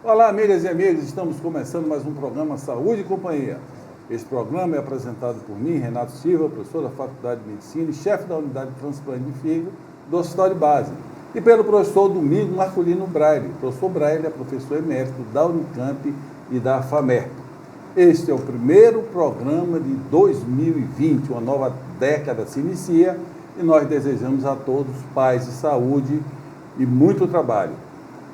Olá, amigas e amigos, estamos começando mais um programa Saúde e Companhia. Este programa é apresentado por mim, Renato Silva, professor da Faculdade de Medicina e chefe da Unidade de Transplante de Fígado do Hospital de Base, e pelo professor Domingos Marculino Braille. O professor Braille é professor emérito da Unicamp e da FAMERP. Este é o primeiro programa de 2020, uma nova década se inicia e nós desejamos a todos paz e saúde e muito trabalho.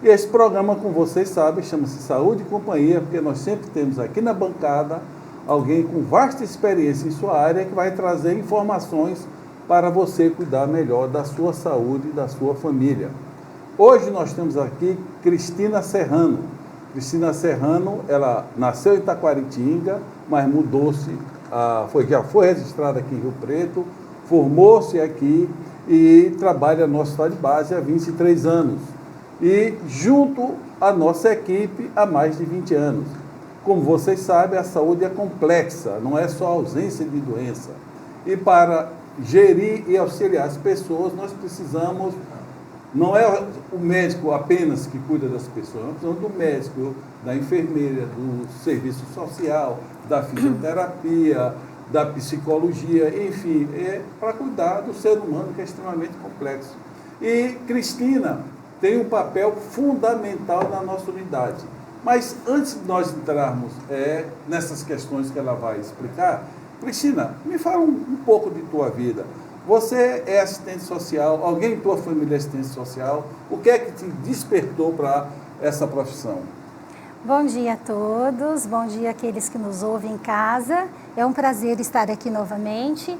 E esse programa, como vocês sabem, chama-se Saúde e Companhia, porque nós sempre temos aqui na bancada alguém com vasta experiência em sua área que vai trazer informações para você cuidar melhor da sua saúde e da sua família. Hoje nós temos aqui Cristina Serrano. Cristina Serrano, ela nasceu em Taquaritinga, mas mudou-se, já foi registrada aqui em Rio Preto, formou-se aqui e trabalha no Hospital de Base há 23 anos. E junto à nossa equipe há mais de 20 anos. Como vocês sabem, a saúde é complexa, não é só ausência de doença. E para gerir e auxiliar as pessoas, nós precisamos, não é o médico apenas que cuida das pessoas, nós precisamos do médico, da enfermeira, do serviço social, da fisioterapia, da psicologia, enfim, é para cuidar do ser humano que é extremamente complexo. E Cristina tem um papel fundamental na nossa unidade. Mas antes de nós entrarmos nessas questões que ela vai explicar, Cristina, me fala um pouco de tua vida. Você é assistente social, alguém em tua família é assistente social, o que é que te despertou para essa profissão? Bom dia a todos, bom dia àqueles que nos ouvem em casa. É um prazer estar aqui novamente.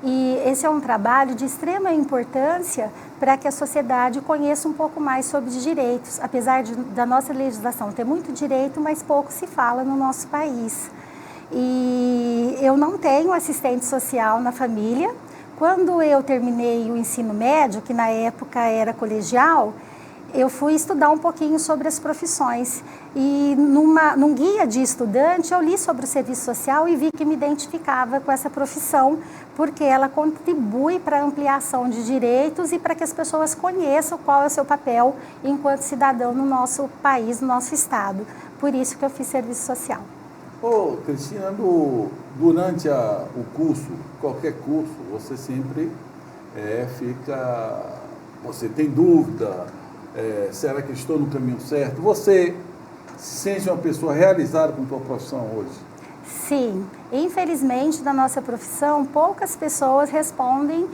E esse é um trabalho de extrema importância para que a sociedade conheça um pouco mais sobre direitos, apesar da nossa legislação ter muito direito, mas pouco se fala no nosso país. E eu não tenho assistente social na família. Quando eu terminei o ensino médio, que na época era colegial, eu fui estudar um pouquinho sobre as profissões e num guia de estudante eu li sobre o serviço social e vi que me identificava com essa profissão porque ela contribui para a ampliação de direitos e para que as pessoas conheçam qual é o seu papel enquanto cidadão no nosso país, no nosso estado. Por isso que eu fiz serviço social. Cristina, durante o curso, qualquer curso, você sempre você tem dúvida, será que estou no caminho certo? Você se sente uma pessoa realizada com a sua profissão hoje? Sim, infelizmente na nossa profissão poucas pessoas respondem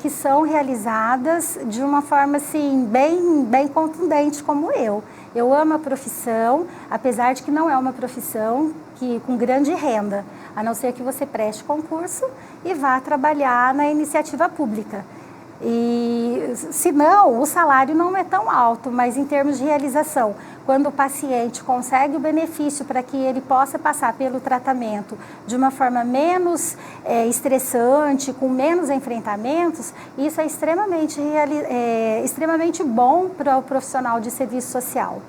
que são realizadas de uma forma assim bem contundente como eu. Eu amo a profissão, apesar de que não é uma profissão com grande renda, a não ser que você preste concurso e vá trabalhar na iniciativa pública. E, se não, o salário não é tão alto, mas em termos de realização, quando o paciente consegue o benefício para que ele possa passar pelo tratamento de uma forma menos estressante, com menos enfrentamentos, isso é extremamente bom para o profissional de serviço social.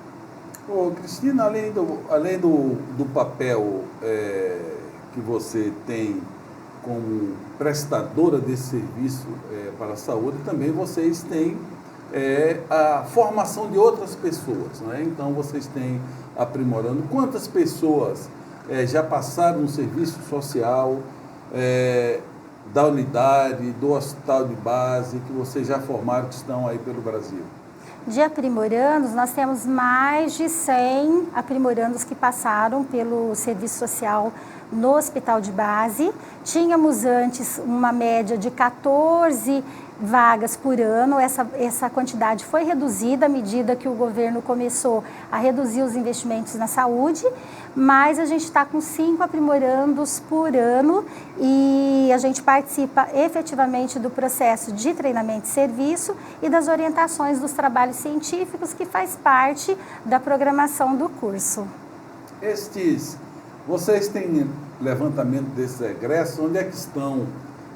Cristina, além do papel que você tem como prestadora desse serviço para a saúde, também vocês têm a formação de outras pessoas, né? Então vocês têm aprimorando. Quantas pessoas já passaram no serviço social da unidade, do hospital de base, que vocês já formaram, que estão aí pelo Brasil? De aprimorandos, nós temos mais de 100 aprimorandos que passaram pelo serviço social no hospital de base. Tínhamos antes uma média de 14 vagas por ano, essa quantidade foi reduzida à medida que o governo começou a reduzir os investimentos na saúde, mas a gente está com 5 aprimorandos por ano e a gente participa efetivamente do processo de treinamento de serviço e das orientações dos trabalhos científicos que faz parte da programação do curso. Vocês têm levantamento desses egressos? Onde é que estão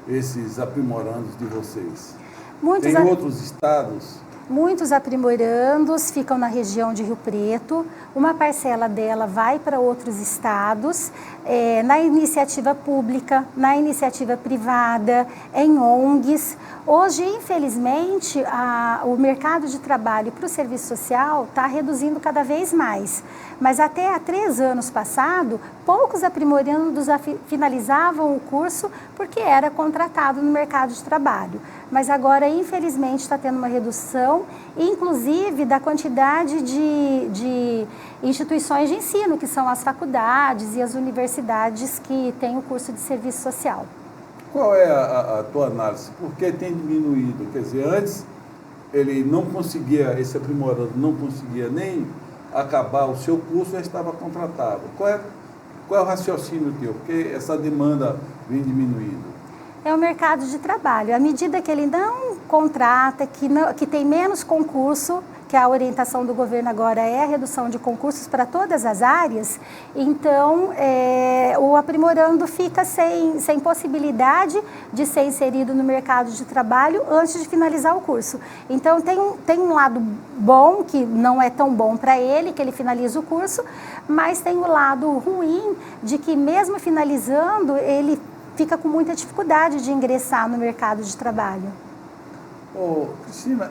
esses aprimorandos de vocês? Tem outros estados? muitos aprimorandos ficam na região de Rio Preto, uma parcela dela vai para outros estados, na iniciativa pública, na iniciativa privada, em ONGs. Hoje, infelizmente, o mercado de trabalho para o serviço social está reduzindo cada vez mais, mas até há 3 anos passado, poucos aprimorandos finalizavam o curso porque era contratado no mercado de trabalho. Mas agora, infelizmente, está tendo uma redução, inclusive da quantidade de instituições de ensino, que são as faculdades e as universidades que têm o curso de serviço social. Qual é a tua análise? Por que tem diminuído? Quer dizer, antes ele não conseguia, esse aprimorando não conseguia nem acabar o seu curso, já estava contratado. Qual é o raciocínio teu? Porque essa demanda vem diminuindo. É o mercado de trabalho. À medida que ele não contrata, que tem menos concurso, que a orientação do governo agora é a redução de concursos para todas as áreas, então o aprimorando fica sem possibilidade de ser inserido no mercado de trabalho antes de finalizar o curso. Então tem um lado bom, que não é tão bom para ele, que ele finaliza o curso, mas tem o lado ruim de que mesmo finalizando, ele fica com muita dificuldade de ingressar no mercado de trabalho. Cristina,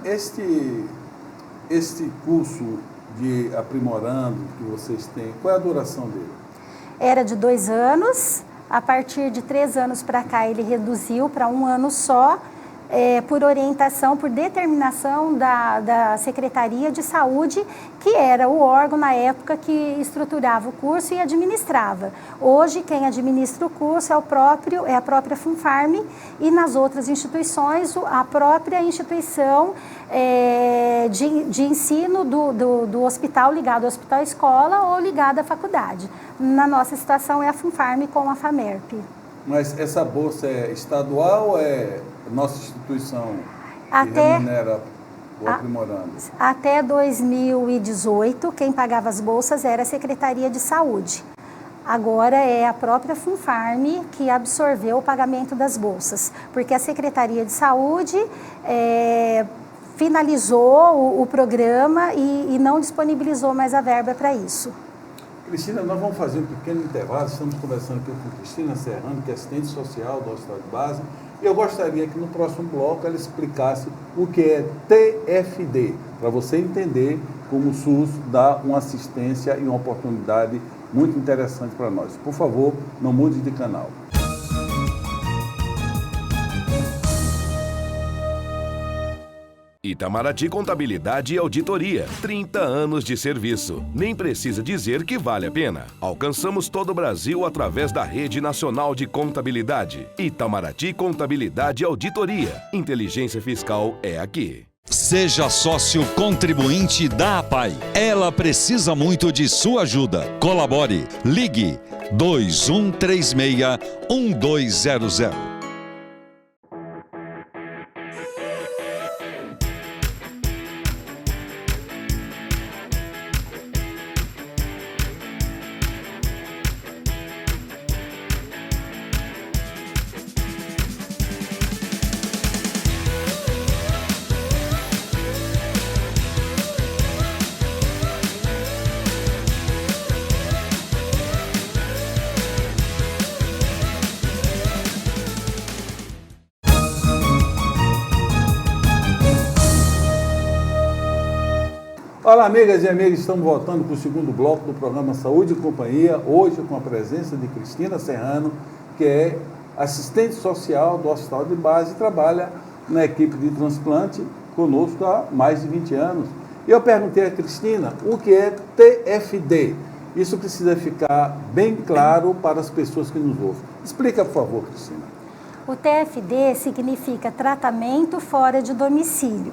este curso de aprimorando que vocês têm, qual é a duração dele? Era de 2 anos, a partir de 3 anos para cá ele reduziu para 1 ano só, por orientação, por determinação da Secretaria de Saúde, que era o órgão na época que estruturava o curso e administrava. Hoje quem administra o curso é a própria Funfarm, e nas outras instituições a própria instituição de ensino do hospital, ligado ao hospital escola ou ligado à faculdade. Na nossa situação é a Funfarm com a FAMERP. Mas essa bolsa é estadual ou é nossa instituição que remunera o aprimorando? Até 2018, quem pagava as bolsas era a Secretaria de Saúde. Agora é a própria Funfarm que absorveu o pagamento das bolsas, porque a Secretaria de Saúde finalizou o programa e não disponibilizou mais a verba para isso. Cristina, nós vamos fazer um pequeno intervalo. Estamos conversando aqui com Cristina Serrano, que é assistente social do Hospital de Base, e eu gostaria que no próximo bloco ela explicasse o que é TFD, para você entender como o SUS dá uma assistência e uma oportunidade muito interessante para nós. Por favor, não mude de canal. Itamaraty Contabilidade e Auditoria, 30 anos de serviço. Nem precisa dizer que vale a pena. Alcançamos todo o Brasil através da Rede Nacional de Contabilidade. Itamaraty Contabilidade e Auditoria. Inteligência fiscal é aqui. Seja sócio contribuinte da APAI. Ela precisa muito de sua ajuda. Colabore. Ligue 2136-1200. Olá, amigas e amigos, estamos voltando para o segundo bloco do programa Saúde e Companhia, hoje com a presença de Cristina Serrano, que é assistente social do Hospital de Base e trabalha na equipe de transplante conosco há mais de 20 anos. E eu perguntei a Cristina o que é TFD. Isso precisa ficar bem claro para as pessoas que nos ouvem. Explica, por favor, Cristina. O TFD significa tratamento fora de domicílio.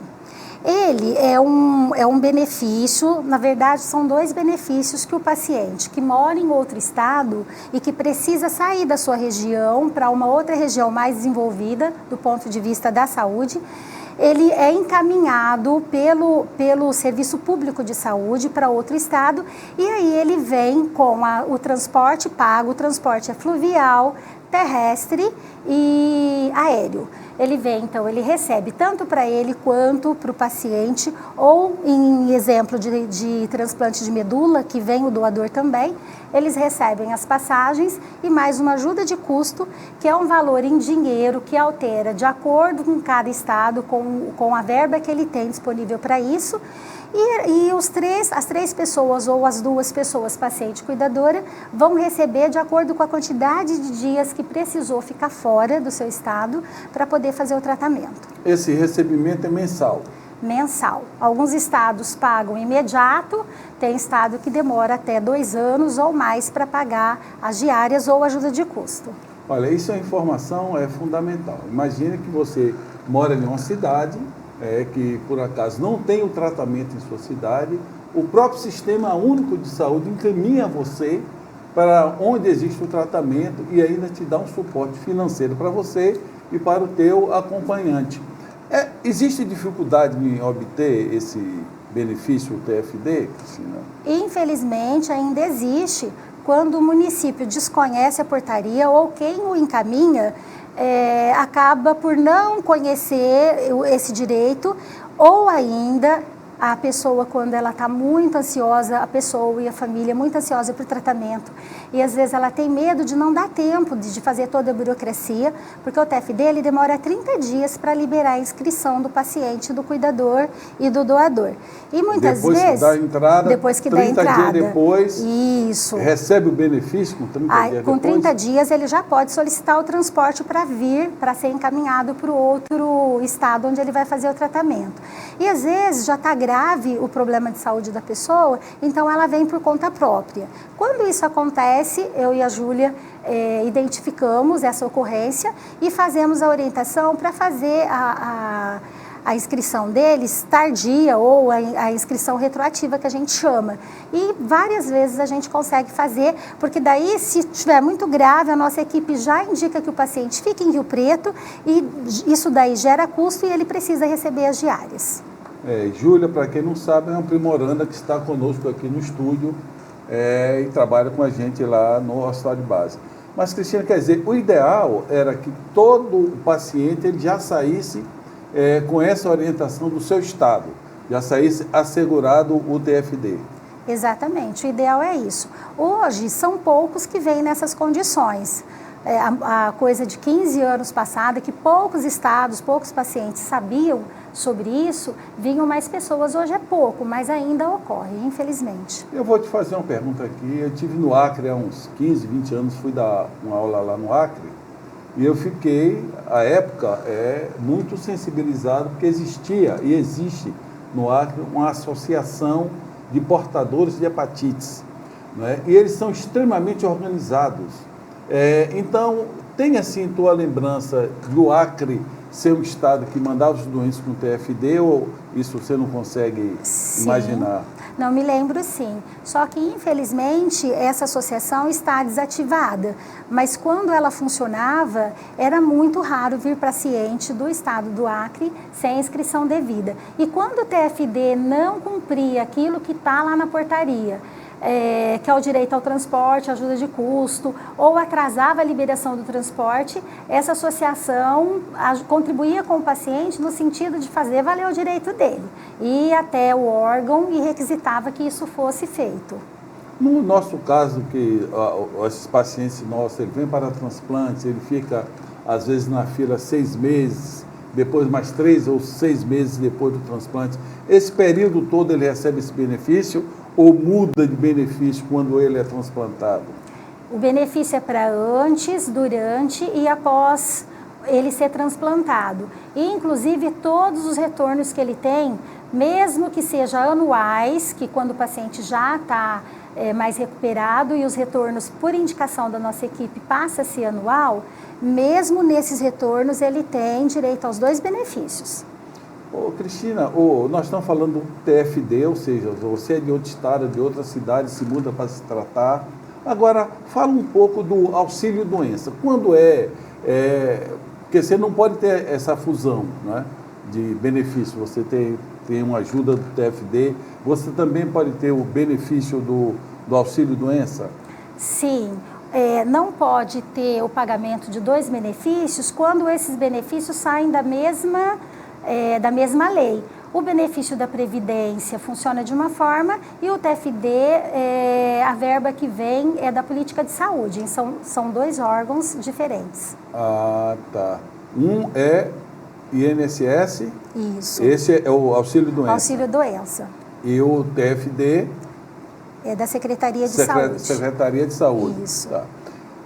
Ele é um benefício, na verdade são 2 benefícios que o paciente que mora em outro estado e que precisa sair da sua região para uma outra região mais desenvolvida do ponto de vista da saúde, ele é encaminhado pelo Serviço Público de Saúde para outro estado, e aí ele vem com o transporte pago, o transporte é fluvial, terrestre e aéreo. Ele vem, então, ele recebe tanto para ele quanto para o paciente, ou em exemplo de transplante de medula, que vem o doador também, eles recebem as passagens e mais uma ajuda de custo, que é um valor em dinheiro que altera de acordo com cada estado, com a verba que ele tem disponível para isso. E as três pessoas ou as duas pessoas, paciente e cuidadora, vão receber de acordo com a quantidade de dias que precisou ficar fora do seu estado para poder fazer o tratamento. Esse recebimento é mensal? Mensal. Alguns estados pagam imediato, tem estado que demora até 2 anos ou mais para pagar as diárias ou ajuda de custo. Olha, isso é informação fundamental. Imagine que você mora em uma cidade que por acaso não tem o tratamento em sua cidade, o próprio Sistema Único de Saúde encaminha você para onde existe o tratamento e ainda te dá um suporte financeiro para você e para o teu acompanhante. Existe dificuldade em obter esse benefício TFD, Cristina? Infelizmente, ainda existe. Quando o município desconhece a portaria ou quem o encaminha, acaba por não conhecer esse direito, ou ainda a pessoa, quando ela está muito ansiosa, a pessoa e a família muito ansiosa para o tratamento, e às vezes ela tem medo de não dar tempo de fazer toda a burocracia, porque o TFD ele demora 30 dias para liberar a inscrição do paciente, do cuidador e do doador. E muitas vezes, depois que dá entrada, 30 dias depois, isso, recebe o benefício com 30 dias depois? Com 30 dias ele já pode solicitar o transporte para vir, para ser encaminhado para o outro estado onde ele vai fazer o tratamento. E às vezes já está grave o problema de saúde da pessoa, então ela vem por conta própria. Quando isso acontece, eu e a Júlia identificamos essa ocorrência e fazemos a orientação para fazer a inscrição deles tardia ou a inscrição retroativa que a gente chama. E várias vezes a gente consegue fazer, porque daí, se estiver muito grave, a nossa equipe já indica que o paciente fique em Rio Preto e isso daí gera custo e ele precisa receber as diárias. Júlia, para quem não sabe, é uma primoranda que está conosco aqui no estúdio e trabalha com a gente lá no Hospital de Base. Mas, Cristina, quer dizer, o ideal era que todo paciente ele já saísse com essa orientação do seu estado, já saísse assegurado o TFD. Exatamente, o ideal é isso. Hoje, são poucos que vêm nessas condições. A coisa de 15 anos passada, que poucos estados, poucos pacientes sabiam sobre isso, vinham mais pessoas. Hoje é pouco, mas ainda ocorre, infelizmente. Eu vou te fazer uma pergunta aqui. Eu estive no Acre há uns 15, 20 anos, fui dar uma aula lá no Acre, e eu fiquei, à época, muito sensibilizado, porque existia e existe no Acre uma associação de portadores de hepatites, não é? E eles são extremamente organizados. Então, tem assim tua lembrança do Acre ser um estado que mandava os doentes com TFD, ou isso você não consegue imaginar? Não, me lembro sim. Só que, infelizmente, essa associação está desativada. Mas quando ela funcionava, era muito raro vir paciente do estado do Acre sem inscrição devida. E quando o TFD não cumpria aquilo que está lá na portaria, que é o direito ao transporte, ajuda de custo, ou atrasava a liberação do transporte, essa associação contribuía com o paciente no sentido de fazer valer o direito dele. E até o órgão e requisitava que isso fosse feito. No nosso caso, que esses pacientes nossos, ele vem para transplantes, ele fica às vezes na fila 6 meses, depois mais 3 ou 6 meses depois do transplante, esse período todo ele recebe esse benefício ou muda de benefício quando ele é transplantado? O benefício é para antes, durante e após ele ser transplantado. E, inclusive, todos os retornos que ele tem, mesmo que seja anuais, que quando o paciente já está mais recuperado e os retornos, por indicação da nossa equipe, passa a ser anual, mesmo nesses retornos ele tem direito aos 2 benefícios. Cristina, nós estamos falando do TFD, ou seja, você é de outro estado, de outra cidade, se muda para se tratar. Agora, fala um pouco do auxílio-doença. Quando porque você não pode ter essa fusão, né, de benefício. Você tem uma ajuda do TFD, você também pode ter o benefício do auxílio-doença? Sim. não pode ter o pagamento de 2 benefícios quando esses benefícios saem da mesma lei. O benefício da Previdência funciona de uma forma e o TFD, a verba que vem é da política de saúde. São 2 órgãos diferentes. Ah, tá. Um é INSS. Isso. Esse é o auxílio-doença. Auxílio-doença. E o TFD... É da Secretaria de Saúde. Secretaria de Saúde. Isso. Tá.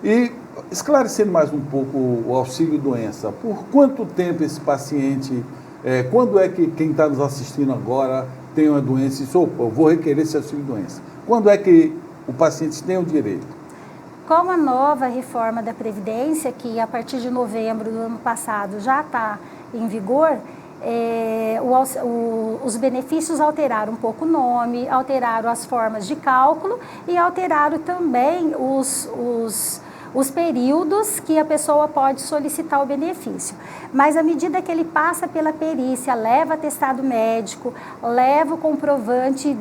E esclarecendo mais um pouco o auxílio-doença, por quanto tempo esse paciente... quando é que quem está nos assistindo agora tem uma doença e diz, eu vou requerer esse auxílio-doença? Quando é que o paciente tem o direito? Com a nova reforma da Previdência, que a partir de novembro do ano passado já está em vigor, os benefícios alteraram um pouco o nome, alteraram as formas de cálculo e alteraram também os períodos que a pessoa pode solicitar o benefício. Mas à medida que ele passa pela perícia, leva atestado médico, leva o comprovante,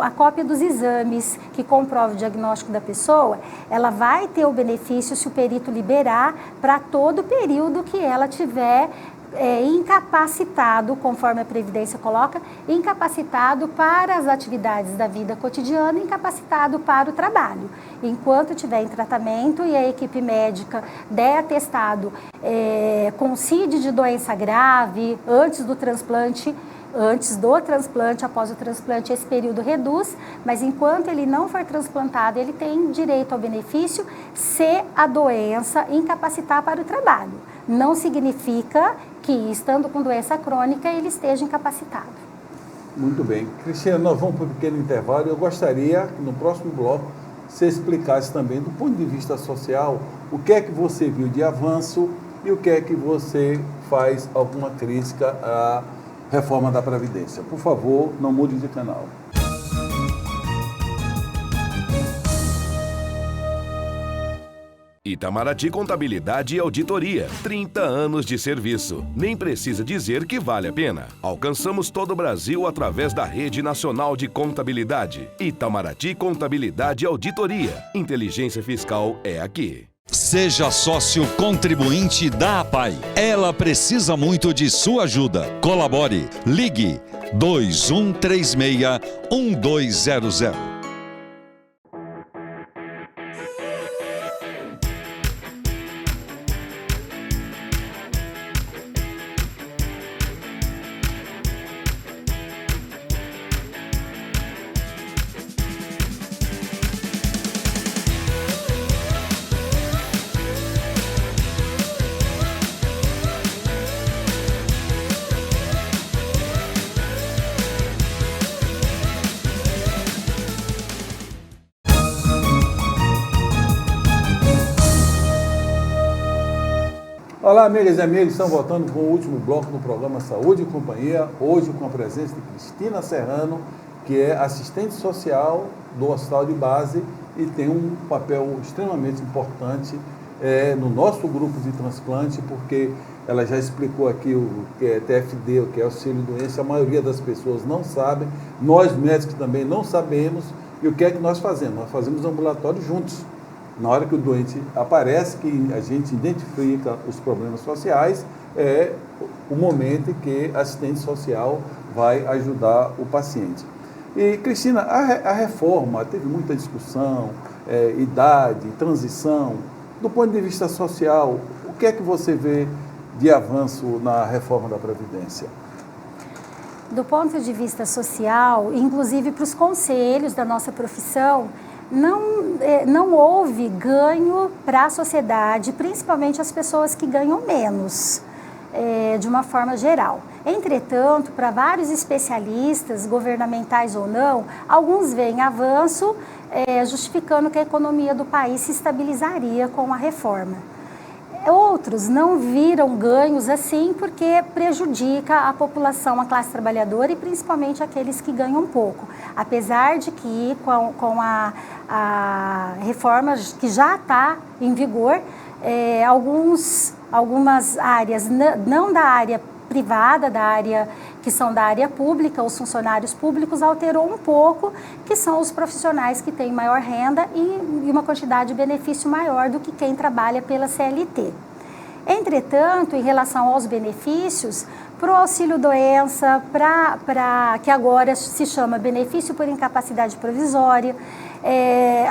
a cópia dos exames que comprova o diagnóstico da pessoa, ela vai ter o benefício se o perito liberar para todo o período que ela tiver incapacitado, conforme a Previdência coloca, incapacitado para as atividades da vida cotidiana, incapacitado para o trabalho. Enquanto estiver em tratamento e a equipe médica der atestado com CID de doença grave, antes do transplante, após o transplante, esse período reduz, mas enquanto ele não for transplantado, ele tem direito ao benefício se a doença incapacitar para o trabalho. Não significa que, estando com doença crônica, ele esteja incapacitado. Muito bem. Cristiana, nós vamos para um pequeno intervalo. Eu gostaria que no próximo bloco você explicasse também, do ponto de vista social, o que é que você viu de avanço e o que é que você faz alguma crítica à reforma da Previdência. Por favor, não mude de canal. Itamaraty Contabilidade e Auditoria. 30 anos de serviço. Nem precisa dizer que vale a pena. Alcançamos todo o Brasil através da Rede Nacional de Contabilidade. Itamaraty Contabilidade e Auditoria. Inteligência fiscal é aqui. Seja sócio contribuinte da APAI. Ela precisa muito de sua ajuda. Colabore. Ligue 2136-1200. Olá, amigas e amigos, estamos voltando com o último bloco do programa Saúde e Companhia, hoje com a presença de Cristina Serrano, que é assistente social do Hospital de Base e tem um papel extremamente importante no nosso grupo de transplante, porque ela já explicou aqui o que é TFD, o que é auxílio-doença, a maioria das pessoas não sabem, nós médicos também não sabemos, e o que é que nós fazemos? Nós fazemos ambulatório juntos. Na hora que o doente aparece, que a gente identifica os problemas sociais, é o momento em que a assistente social vai ajudar o paciente. E, Cristina, a reforma teve muita discussão, idade, transição. Do ponto de vista social, o que é que você vê de avanço na reforma da Previdência? Do ponto de vista social, inclusive para os conselhos da nossa profissão, não houve ganho para a sociedade, principalmente as pessoas que ganham menos, de uma forma geral. Entretanto, para vários especialistas, governamentais ou não, alguns veem avanço, justificando que a economia do país se estabilizaria com a reforma. Outros não viram ganhos assim porque prejudica a população, a classe trabalhadora e principalmente aqueles que ganham pouco. Apesar de que com a reforma que já está em vigor, algumas áreas, não da área privada, da área que são da área pública, os funcionários públicos, alterou um pouco, que são os profissionais que têm maior renda e uma quantidade de benefício maior do que quem trabalha pela CLT. Entretanto, em relação aos benefícios, para o auxílio-doença, que agora se chama benefício por incapacidade provisória,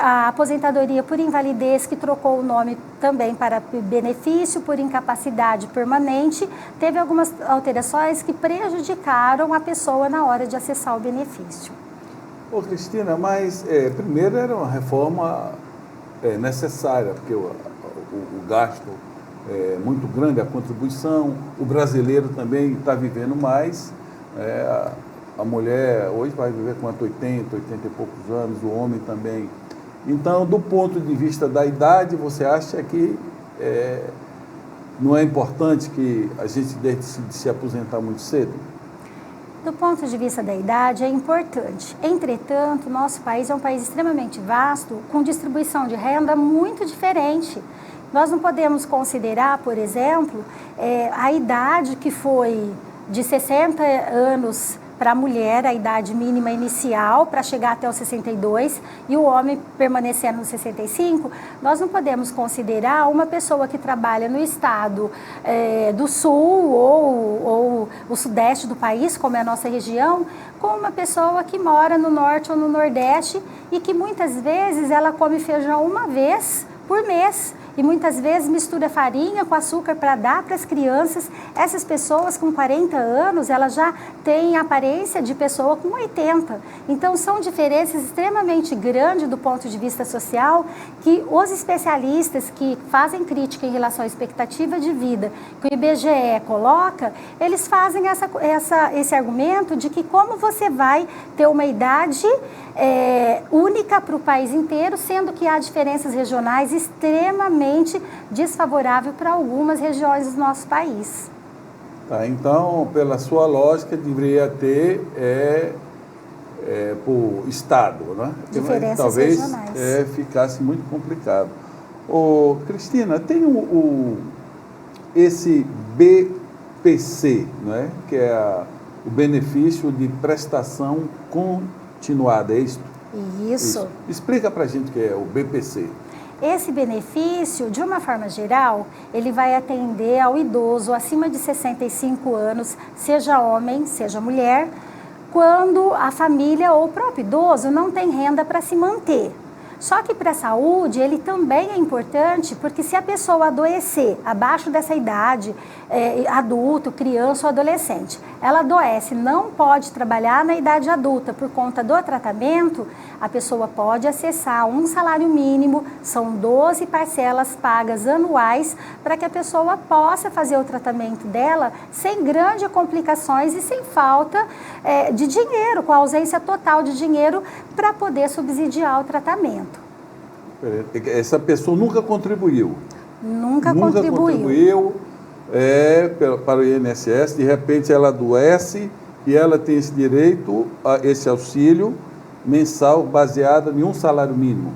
a aposentadoria por invalidez, que trocou o nome também para benefício por incapacidade permanente, teve algumas alterações que prejudicaram a pessoa na hora de acessar o benefício. Ô Cristina, mas primeiro era uma reforma necessária, porque o gasto é muito grande, a contribuição, o brasileiro também está vivendo mais, a mulher hoje vai viver com 80 e poucos anos, o homem também. Então, do ponto de vista da idade, você acha que não é importante que a gente deixe de se aposentar muito cedo? Do ponto de vista da idade, é importante. Entretanto, nosso país é um país extremamente vasto, com distribuição de renda muito diferente. Nós não podemos considerar, por exemplo, a idade que foi de 60 anos para a mulher, a idade mínima inicial, para chegar até os 62, e o homem permanecendo nos 65, nós não podemos considerar uma pessoa que trabalha no estado do sul ou o sudeste do país, como é a nossa região, com uma pessoa que mora no norte ou no nordeste e que muitas vezes ela come feijão uma vez por mês. E muitas vezes mistura farinha com açúcar para dar para as crianças. Essas pessoas com 40 anos, elas já têm a aparência de pessoa com 80. Então, são diferenças extremamente grandes do ponto de vista social, que os especialistas que fazem crítica em relação à expectativa de vida que o IBGE coloca, eles fazem esse argumento de que como você vai ter uma idade única para o país inteiro, sendo que há diferenças regionais extremamente desfavorável para algumas regiões do nosso país. Tá, então, pela sua lógica, deveria ter por estado, né? Diferenças talvez regionais. Ficasse muito complicado. Ô, Cristina, tem esse BPC, né? Que é o benefício de prestação continuada, é isso? Isso. Explica para a gente o que é o BPC. Esse benefício, de uma forma geral, ele vai atender ao idoso acima de 65 anos, seja homem, seja mulher, quando a família ou o próprio idoso não tem renda para se manter. Só que para a saúde ele também é importante, porque se a pessoa adoecer abaixo dessa idade, adulto, criança ou adolescente, ela adoece, não pode trabalhar na idade adulta por conta do tratamento, a pessoa pode acessar um salário mínimo, são 12 parcelas pagas anuais, para que a pessoa possa fazer o tratamento dela sem grandes complicações e sem falta de dinheiro, com a ausência total de dinheiro para poder subsidiar o tratamento. Essa pessoa nunca contribuiu? Nunca contribuiu para o INSS, de repente ela adoece e ela tem esse direito a esse auxílio mensal baseado em um salário mínimo.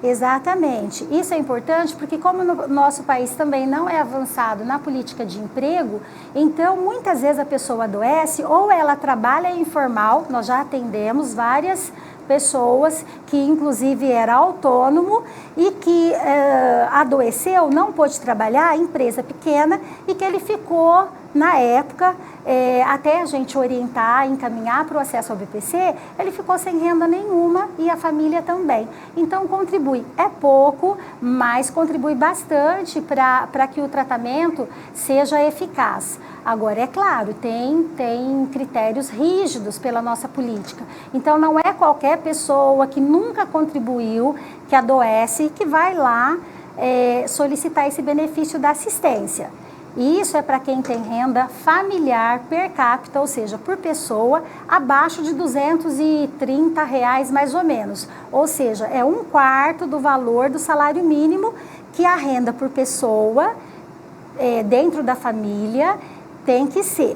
Exatamente. Isso é importante porque como no nosso país também não é avançado na política de emprego, então muitas vezes a pessoa adoece ou ela trabalha informal, nós já atendemos várias pessoas que inclusive era autônomo e que adoeceu, não pôde trabalhar, empresa pequena, e que ele ficou na época, até a gente orientar, encaminhar para o acesso ao BPC, ele ficou sem renda nenhuma e a família também. Então contribui, é pouco, mas contribui bastante para que o tratamento seja eficaz. Agora, é claro, tem critérios rígidos pela nossa política. Então, não é qualquer pessoa que nunca contribuiu, que adoece, que vai lá solicitar esse benefício da assistência. E isso é para quem tem renda familiar per capita, ou seja, por pessoa, abaixo de R$230 mais ou menos. Ou seja, é 1/4 do valor do salário mínimo que a renda por pessoa dentro da família tem que ser.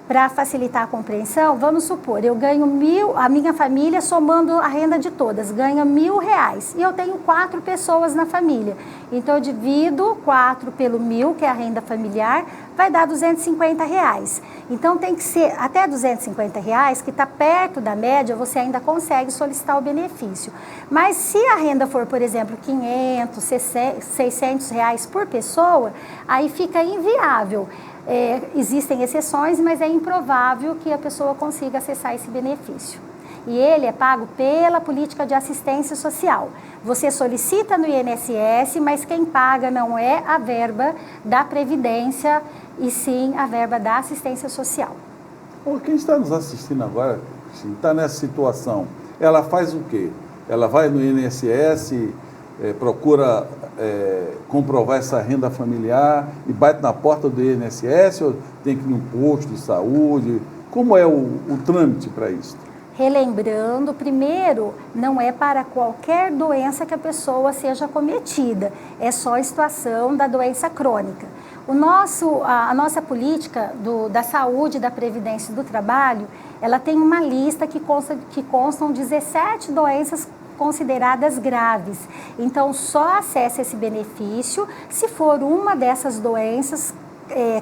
Para facilitar a compreensão, vamos supor, eu ganho 1.000, a minha família, somando a renda de todas, ganha R$1.000 e eu tenho 4 pessoas na família. Então, eu divido 4 pelo 1.000, que é a renda familiar, vai dar R$250. Então, tem que ser até R$250, que está perto da média, você ainda consegue solicitar o benefício. Mas se a renda for, por exemplo, R$500, R$600 por pessoa, aí fica inviável. Existem exceções, mas é improvável que a pessoa consiga acessar esse benefício. E ele é pago pela política de assistência social. Você solicita no INSS, mas quem paga não é a verba da Previdência, e sim a verba da assistência social. Quem está nos assistindo agora, está nessa situação, ela faz o quê? Ela vai no INSS, procura comprovar essa renda familiar e bate na porta do INSS ou tem que ir num posto de saúde? Como é o trâmite para isso? Relembrando, primeiro, não é para qualquer doença que a pessoa seja acometida, é só a situação da doença crônica. A nossa política da saúde, da previdência e do trabalho, ela tem uma lista que constam 17 doenças consideradas graves. Então, só acessa esse benefício se for uma dessas doenças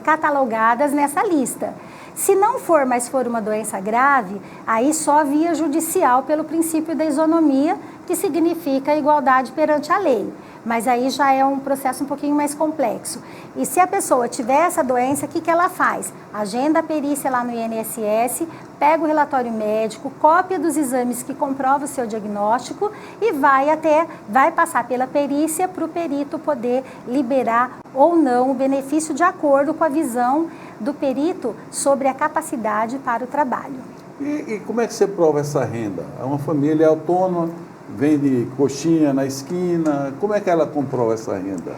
catalogadas nessa lista. Se não for, mas for uma doença grave, aí só via judicial pelo princípio da isonomia, que significa igualdade perante a lei. Mas aí já é um processo um pouquinho mais complexo. E se a pessoa tiver essa doença, o que ela faz? Agenda a perícia lá no INSS, pega o relatório médico, cópia dos exames que comprovam o seu diagnóstico e vai passar pela perícia para o perito poder liberar ou não o benefício de acordo com a visão do perito sobre a capacidade para o trabalho. E como é que você prova essa renda? É uma família autônoma, vende coxinha na esquina, como é que ela comprova essa renda?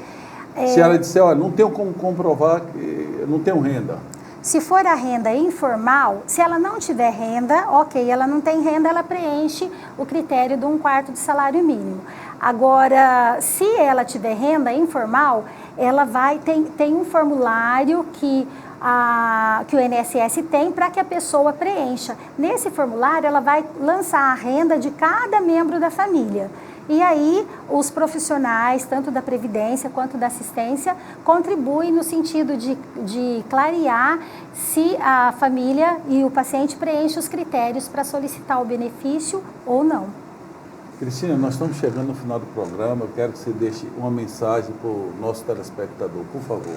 Se ela disser, olha, não tenho como comprovar que não tenho renda. Se for a renda informal, se ela não tiver renda, ok, ela não tem renda, ela preenche o critério de 1/4 do salário mínimo. Agora, se ela tiver renda informal, ela tem um formulário que o INSS tem para que a pessoa preencha. Nesse formulário, ela vai lançar a renda de cada membro da família. E aí, os profissionais, tanto da Previdência quanto da assistência, contribuem no sentido de clarear se a família e o paciente preenchem os critérios para solicitar o benefício ou não. Cristina, nós estamos chegando no final do programa. Eu quero que você deixe uma mensagem para o nosso telespectador, por favor.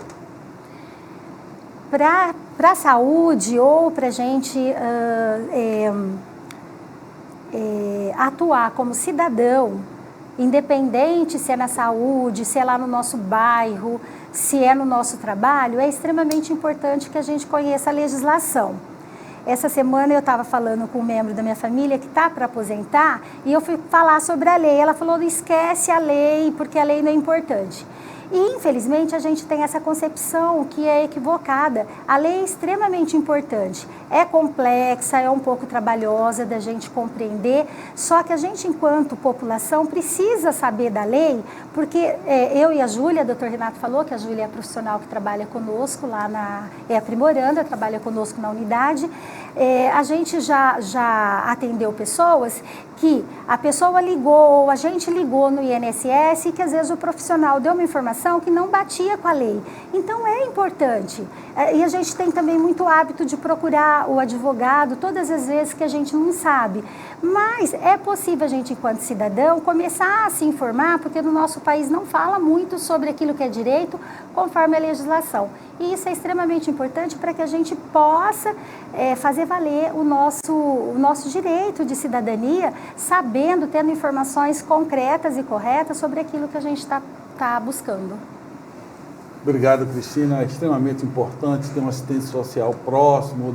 Para a saúde ou para a gente atuar como cidadão, independente se é na saúde, se é lá no nosso bairro, se é no nosso trabalho, é extremamente importante que a gente conheça a legislação. Essa semana eu estava falando com um membro da minha família que está para aposentar e eu fui falar sobre a lei. Ela falou, esquece a lei, porque a lei não é importante. E, infelizmente, a gente tem essa concepção que é equivocada. A lei é extremamente importante. É complexa, é um pouco trabalhosa da gente compreender, só que a gente, enquanto população, precisa saber da lei, porque eu e a Júlia, a doutor Renato falou que a Júlia é a profissional que trabalha conosco lá aprimorando, trabalha conosco na unidade. A gente já atendeu pessoas que a pessoa ligou, a gente ligou no INSS e que às vezes o profissional deu uma informação que não batia com a lei. Então é importante. E a gente tem também muito hábito de procurar o advogado todas as vezes que a gente não sabe. Mas é possível a gente, enquanto cidadão, começar a se informar, porque no nosso país não fala muito sobre aquilo que é direito conforme a legislação. E isso é extremamente importante para que a gente possa fazer valer o nosso direito de cidadania, sabendo, tendo informações concretas e corretas sobre aquilo que a gente está buscando. Obrigado, Cristina. É extremamente importante ter uma assistência social próximo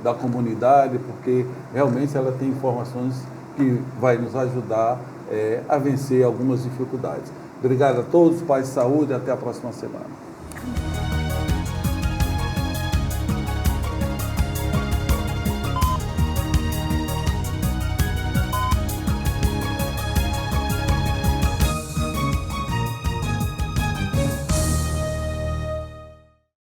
da comunidade, porque realmente ela tem informações que vai nos ajudar a vencer algumas dificuldades. Obrigado a todos, paz e saúde, até a próxima semana.